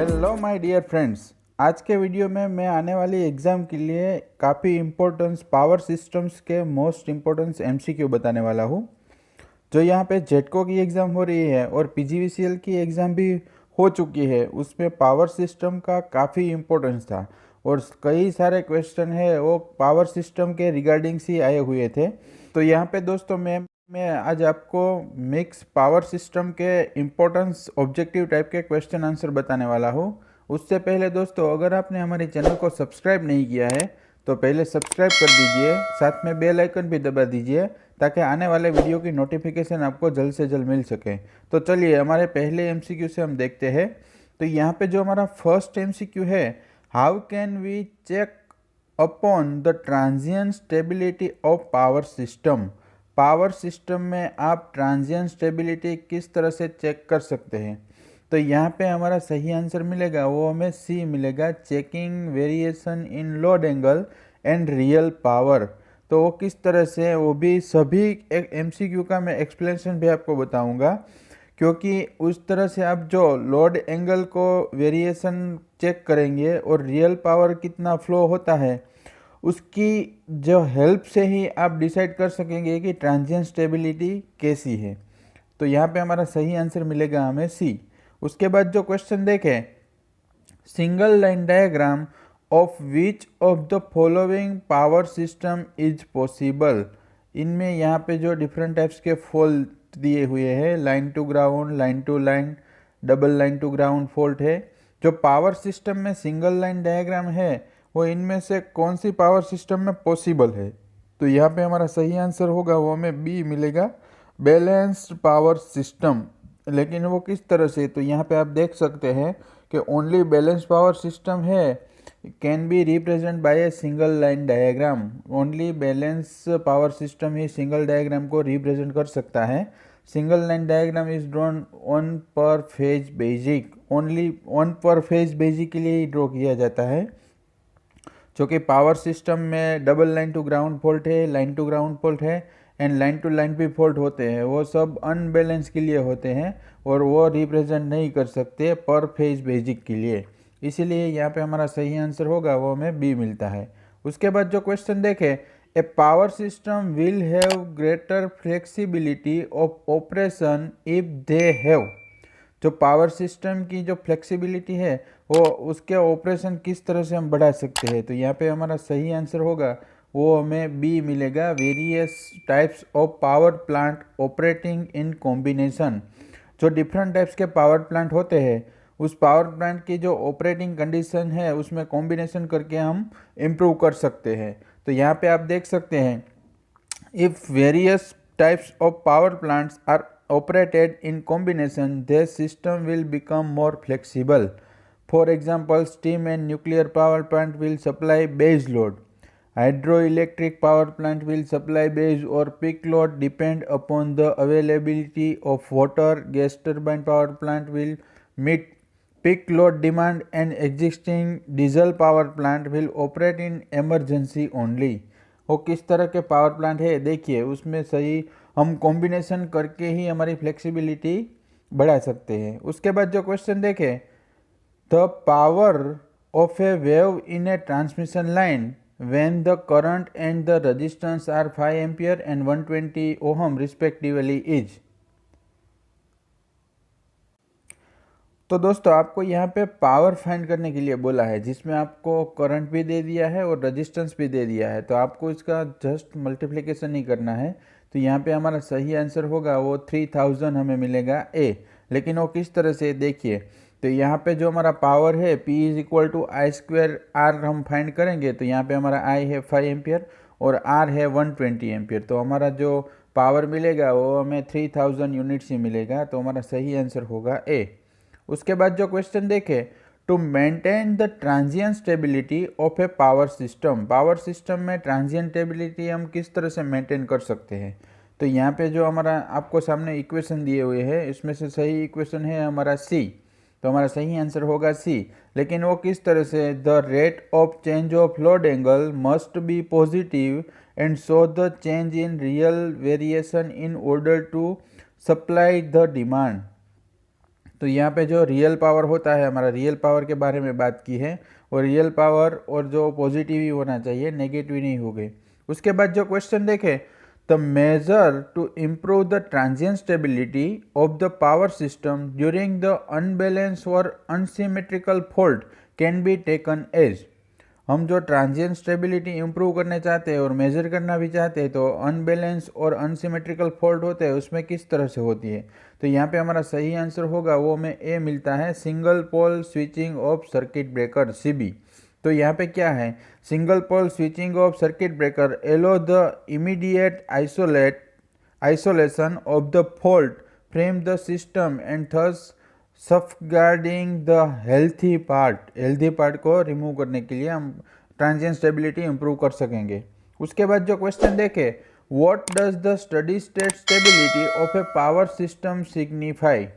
Hello my dear friends, आज के video में मैं आने वाली एग्ज़ाम के लिए काफ़ी इम्पोर्टेंस पावर सिस्टम्स के मोस्ट इम्पोर्टेंस एमसीक्यू बताने वाला हूँ। जो यहाँ पे जेटको की एग्ज़ाम हो रही है और पीजीवीसीएल की एग्ज़ाम भी हो चुकी है, उसमें पावर सिस्टम का काफ़ी इम्पोर्टेंस था और कई सारे क्वेश्चन है वो पावर सिस्टम के रिगार्डिंग्स ही आए हुए थे। तो यहाँ पे दोस्तों मैं आज आपको मिक्स पावर सिस्टम के इम्पोर्टेंस ऑब्जेक्टिव टाइप के क्वेश्चन आंसर बताने वाला हूँ। उससे पहले दोस्तों, अगर आपने हमारे चैनल को सब्सक्राइब नहीं किया है तो पहले सब्सक्राइब कर दीजिए, साथ में बेल आइकन भी दबा दीजिए ताकि आने वाले वीडियो की नोटिफिकेशन आपको जल्द से जल्द मिल सके। तो चलिए हमारे पहले एमसीक्यू से हम देखते हैं। तो यहाँ पे जो हमारा फर्स्ट एमसीक्यू है, how can we check upon the transient stability of power system. Power system में आप ट्रांजिएंट स्टेबिलिटी किस तरह से चेक कर सकते हैं। तो यहाँ पे हमारा सही आंसर मिलेगा, वो हमें सी मिलेगा, checking variation in load angle and real power. तो वो किस तरह से, वो भी सभी एक एमसीक्यू का मैं एक्सप्लेनेशन भी आपको बताऊंगा, क्योंकि उस तरह से आप जो लोड एंगल को वेरिएशन चेक करेंगे और रियल पावर कितना फ्लो होता है, उसकी जो हेल्प से ही आप डिसाइड कर सकेंगे कि ट्रांजिएंट स्टेबिलिटी कैसी है। तो यहाँ पे हमारा सही आंसर मिलेगा हमें सी। उसके बाद जो क्वेश्चन देखें, single line diagram of which of the following power system is possible. इनमें यहाँ पे जो डिफरेंट टाइप्स के फॉल्ट दिए हुए हैं, line to ground, line to line, double line to ground fault है। जो पावर सिस्टम में सिंगल लाइन डायग्राम है वो इनमें से कौन सी पावर सिस्टम में पॉसिबल है। तो यहाँ पे हमारा सही आंसर होगा, वो हमें बी मिलेगा, बैलेंस्ड पावर सिस्टम। लेकिन वो किस तरह से, तो यहाँ पे आप देख सकते हैं कि ओनली बैलेंस पावर सिस्टम है can be represent by a single line diagram. Only balance power system ही सिंगल डायग्राम को रिप्रेजेंट कर सकता है। Single line diagram is drawn on per phase basic, only on per phase basic के लिए ही draw किया जाता है। जो कि पावर सिस्टम में double line to ground fault है, लाइन टू ग्राउंड फॉल्ट है एंड लाइन टू लाइन भी फॉल्ट होते हैं, वो सब अनबैलेंस के लिए होते हैं और वो रिप्रेजेंट नहीं कर सकते पर फेज बेसिक के लिए। इसीलिए यहाँ पे हमारा सही आंसर होगा, वो हमें बी मिलता है। उसके बाद जो क्वेश्चन देखें, a power system will have greater flexibility of operation if they have. जो पावर सिस्टम की जो फ्लेक्सिबिलिटी है वो उसके ऑपरेशन किस तरह से हम बढ़ा सकते हैं। तो यहाँ पे हमारा सही आंसर होगा, वो हमें बी मिलेगा, various types of power plant operating in combination. जो डिफरेंट टाइप्स के पावर प्लांट होते हैं, उस पावर प्लांट की जो ऑपरेटिंग कंडीशन है उसमें कॉम्बिनेशन करके हम इम्प्रूव कर सकते हैं। तो यहाँ पे आप देख सकते हैं, if various types of power plants are operated in combination, their system will become more flexible. For example, steam and nuclear power plant will supply base load. Hydroelectric power plant will supply base or peak load depend upon the availability of water. Gas turbine power plant will meet peak load demand and existing diesel power plant will operate in emergency only. वो किस तरह के power plant है देखिए, उसमें सही हम combination करके ही हमारी फ्लेक्सिबिलिटी बढ़ा सकते हैं। उसके बाद जो क्वेश्चन देखें, the power of A wave in A transmission line when the current and the resistance R 5 ampere and 120 ohm respectively is. तो दोस्तों आपको यहाँ पे पावर फाइंड करने के लिए बोला है, जिसमें आपको करंट भी दे दिया है और रेजिस्टेंस भी दे दिया है। तो आपको इसका जस्ट मल्टीप्लिकेशन नहीं करना है। तो यहाँ पे हमारा सही आंसर होगा, वो 3000 हमें मिलेगा ए। लेकिन वो किस तरह से देखिए, तो यहाँ पे जो हमारा पावर है P is equal to I square R हम फाइंड करेंगे। तो यहाँ पे हमारा I है 5 एम्पियर और R है 120 एम्पियर। तो हमारा जो पावर मिलेगा वो हमें 3000 यूनिट्स ही मिलेगा। तो हमारा सही आंसर होगा ए। उसके बाद जो क्वेश्चन देखें, to maintain the transient stability of a power system. Power system में ट्रांजिएंट स्टेबिलिटी हम किस तरह से मेंटेन कर सकते हैं। तो यहाँ पे जो हमारा आपको सामने इक्वेशन दिए हुए हैं, इसमें से सही इक्वेशन है हमारा सी। तो हमारा सही आंसर होगा सी। लेकिन वो किस तरह से, the rate of change of load angle must be positive and show the change in real variation in order to supply the demand. तो यहाँ पे जो रियल पावर होता है, हमारा रियल पावर के बारे में बात की है, और रियल पावर और जो पॉजिटिव ही होना चाहिए, नेगेटिव नहीं हो गए। उसके बाद जो क्वेश्चन देखें, the measure to improve the transient stability of the power system during the unbalance और unsymmetrical fault can be taken as. हम जो ट्रांजिएंट स्टेबिलिटी इंप्रूव करने चाहते हैं और मेजर करना भी चाहते हैं, तो अनबैलेंस और अनसिमेट्रिकल फॉल्ट होते हैं उसमें किस तरह से होती है। तो यहाँ पे हमारा सही आंसर होगा वो हमें ए मिलता है, single pole switching of circuit breaker CB. तो यहाँ पे क्या है, single pole switching of circuit breaker allow the immediate isolation of the fault from the system and thus safeguarding the healthy part को रिमूव करने के लिए हम ट्रांजिएंट स्टेबिलिटी इंप्रूव कर सकेंगे। उसके बाद जो क्वेश्चन देखे, what does the steady state stability of a power system signify.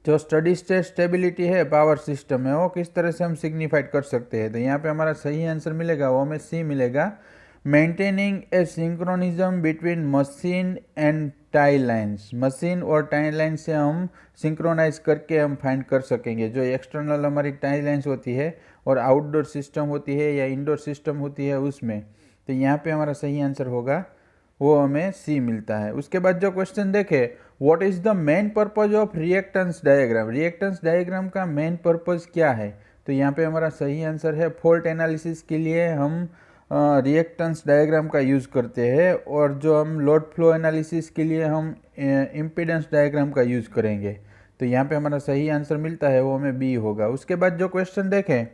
जो स्टडी स्टेट स्टेबिलिटी है पावर सिस्टम में, वो किस तरह से हम सिग्निफाइड कर सकते हैं। तो यहाँ पे हमारा सही आंसर मिलेगा वो हमें सी मिलेगा, maintaining A synchronism between machine and tie lines. Machine और टाई लाइन से हम सिंक्रोनाइज करके हम फाइंड कर सकेंगे। जो एक्सटर्नल हमारी टाई लाइन्स होती है और आउटडोर सिस्टम होती है या इंडोर सिस्टम होती है उसमें। तो यहाँ पे हमारा सही आंसर होगा वो हमें सी मिलता है। उसके बाद जो क्वेश्चन देखे, what is the main purpose of reactance diagram. Reactance diagram का मेन पर्पज क्या है। तो यहाँ पे हमारा सही आंसर है, फॉल्ट एनालिसिस के लिए हम रिएक्टेंस डायग्राम का यूज़ करते हैं, और जो हम लोड फ्लो एनालिसिस के लिए हम इम्पीडेंस डायग्राम का यूज़ करेंगे। तो यहाँ पे हमारा सही आंसर मिलता है वो हमें बी होगा। उसके बाद जो क्वेश्चन देखें,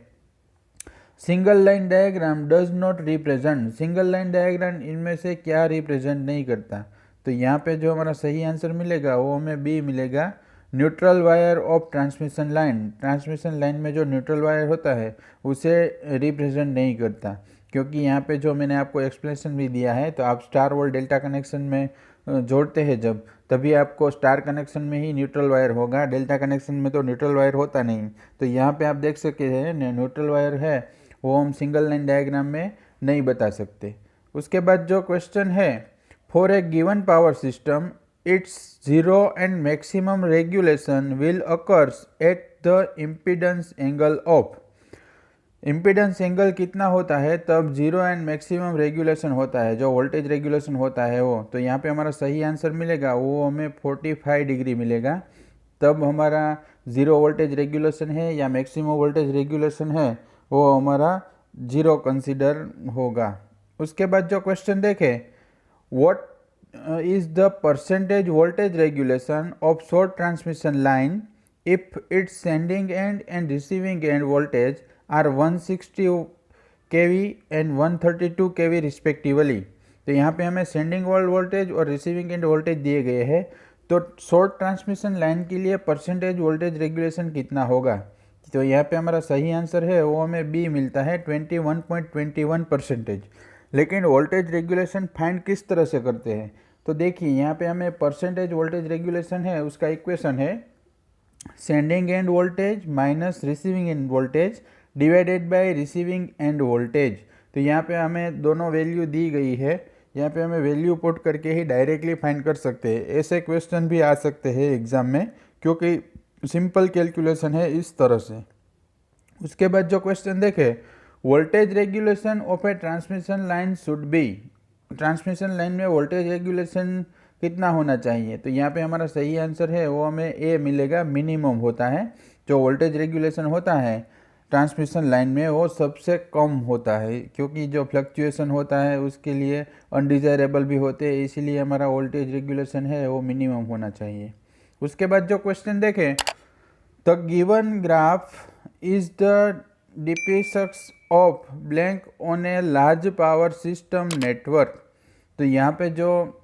single line diagram does not represent. Single line diagram इनमें से क्या रिप्रेजेंट नहीं करता। तो यहाँ पे जो हमारा सही आंसर मिलेगा वो हमें बी मिलेगा, neutral wire of transmission line. Transmission line में जो न्यूट्रल वायर होता है उसे रिप्रेजेंट नहीं करता, क्योंकि यहाँ पे जो मैंने आपको एक्सप्लेनेशन भी दिया है, तो आप स्टार और डेल्टा कनेक्शन में जोड़ते हैं जब, तभी आपको स्टार कनेक्शन में ही न्यूट्रल वायर होगा, डेल्टा कनेक्शन में तो न्यूट्रल वायर होता नहीं। तो यहाँ पे आप देख सकते हैं न्यूट्रल वायर है वो हम सिंगल लाइन डायग्राम में नहीं बता सकते। उसके बाद जो क्वेश्चन है, for a given power system it's zero and maximum regulation will occurs at the impedance angle of. Impedance angle कितना होता है तब जीरो एंड मैक्सिमम रेगुलेशन होता है, जो वोल्टेज रेगुलेशन होता है वो। तो यहाँ पे हमारा सही आंसर मिलेगा वो हमें 45 डिग्री मिलेगा, तब हमारा जीरो वोल्टेज रेगुलेशन है या मैक्सिमम वोल्टेज रेगुलेशन है वो हमारा जीरो कंसीडर होगा। उसके बाद जो क्वेश्चन देखें, what is the percentage voltage regulation of short transmission line if its sending end and receiving end voltage are 160 kV and 132 kV respectively. तो यहाँ पे हमें सेंडिंग वर्ल्ड वोल्टेज और रिसीविंग एंड वोल्टेज दिए गए हैं, तो शॉर्ट ट्रांसमिशन लाइन के लिए परसेंटेज वोल्टेज रेगुलेशन कितना होगा। तो यहाँ पे हमारा सही आंसर है वो हमें बी मिलता है, 21.21%। लेकिन वोल्टेज रेगुलेशन फाइंड किस तरह से करते हैं। तो देखिए यहाँ पे हमें परसेंटेज वोल्टेज रेगुलेशन है उसका इक्वेशन है sending end voltage minus receiving end voltage divided by receiving end voltage. तो यहाँ पे हमें दोनों वैल्यू दी गई है, यहाँ पे हमें वैल्यू पुट करके ही डायरेक्टली फाइंड कर सकते हैं। ऐसे क्वेश्चन भी आ सकते हैं एग्जाम में, क्योंकि सिंपल कैलकुलेशन है इस तरह से। उसके बाद जो क्वेश्चन देखे, voltage regulation of A transmission line should be. Transmission line में वोल्टेज रेगुलेशन कितना होना चाहिए। तो यहाँ पे हमारा सही आंसर है वो हमें ए मिलेगा, मिनिमम होता है। जो वोल्टेज रेगुलेशन होता है ट्रांसमिशन लाइन में वो सबसे कम होता है, क्योंकि जो फ्लक्चुएशन होता है उसके लिए अनडिजायरेबल भी होते हैं, इसीलिए हमारा वोल्टेज रेगुलेशन है वो मिनिमम होना चाहिए। उसके बाद जो क्वेश्चन देखें, the given graph is the depiction of blank on a large power system network. तो यहाँ पे जो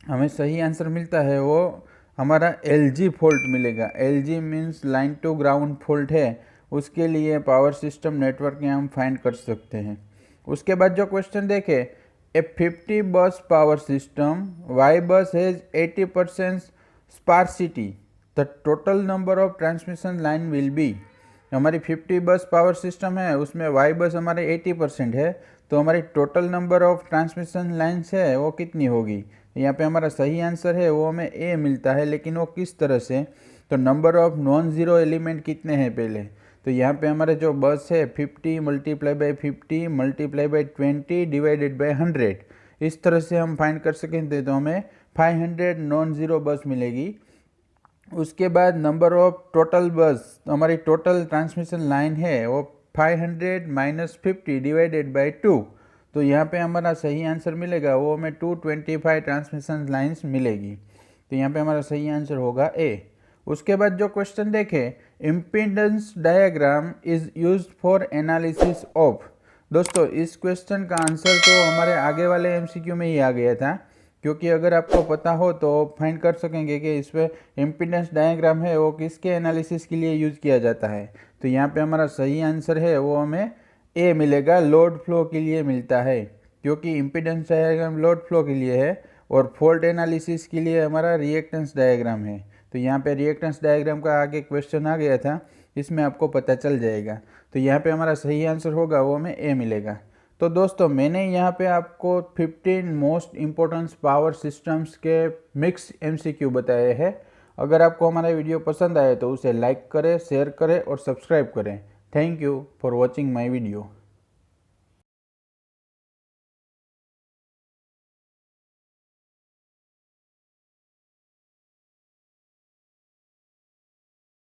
हमें सही आंसर मिलता है वो हमारा LG फॉल्ट मिलेगा। LG means line to ground fault है, उसके लिए पावर सिस्टम नेटवर्क में हम फाइंड कर सकते हैं। उसके बाद जो क्वेश्चन देखें, a 50 bus power system Y bus has 80% sparsity, the total number of transmission line will be. हमारी 50 बस पावर सिस्टम है उसमें Y बस हमारे 80% है, तो हमारी total number of transmission lines है वो कितनी होगी। यहाँ पे हमारा सही आंसर है वो हमें ए मिलता है, लेकिन वो किस तरह से। तो number of non zero element कितने हैं पहले, तो यहाँ पे हमारे जो बस है 50 multiply by 50 multiply by 20 divided by 100, इस तरह से हम फाइंड कर सकेंगे तो हमें 500 नॉन ज़ीरो बस मिलेगी। उसके बाद नंबर ऑफ टोटल बस, तो हमारी टोटल ट्रांसमिशन लाइन है वो 500 माइनस 50 डिवाइडेड बाई 2, तो यहाँ पे हमारा सही आंसर मिलेगा वो हमें 225 ट्रांसमिशन लाइन्स मिलेगी। तो यहाँ पे हमारा सही आंसर होगा ए। उसके बाद जो क्वेश्चन देखें, impedance diagram is used for analysis of. दोस्तों इस क्वेश्चन का आंसर तो हमारे आगे वाले एमसीक्यू में ही आ गया था, क्योंकि अगर आपको पता हो तो फाइंड कर सकेंगे कि इस पर इम्पीडेंस डायग्राम है वो किसके एनालिसिस के लिए यूज़ किया जाता है। तो यहाँ पे हमारा सही आंसर है वो हमें ए मिलेगा, लोड फ्लो के लिए मिलता है, क्योंकि इम्पीडेंस डायग्राम लोड फ्लो के लिए है और फॉल्ट एनालिसिस के लिए हमारा रिएक्टेंस डायग्राम है। तो यहाँ पे रिएक्टेंस डायग्राम का आगे क्वेश्चन आ गया था, इसमें आपको पता चल जाएगा। तो यहाँ पे हमारा सही आंसर होगा वो हमें ए मिलेगा। तो दोस्तों मैंने यहाँ पे आपको 15 मोस्ट इम्पोर्टेंट पावर सिस्टम्स के मिक्स एमसीक्यू बताए हैं। अगर आपको हमारा वीडियो पसंद आए तो उसे लाइक करें, शेयर करें और सब्सक्राइब करें। Thank you for watching my video.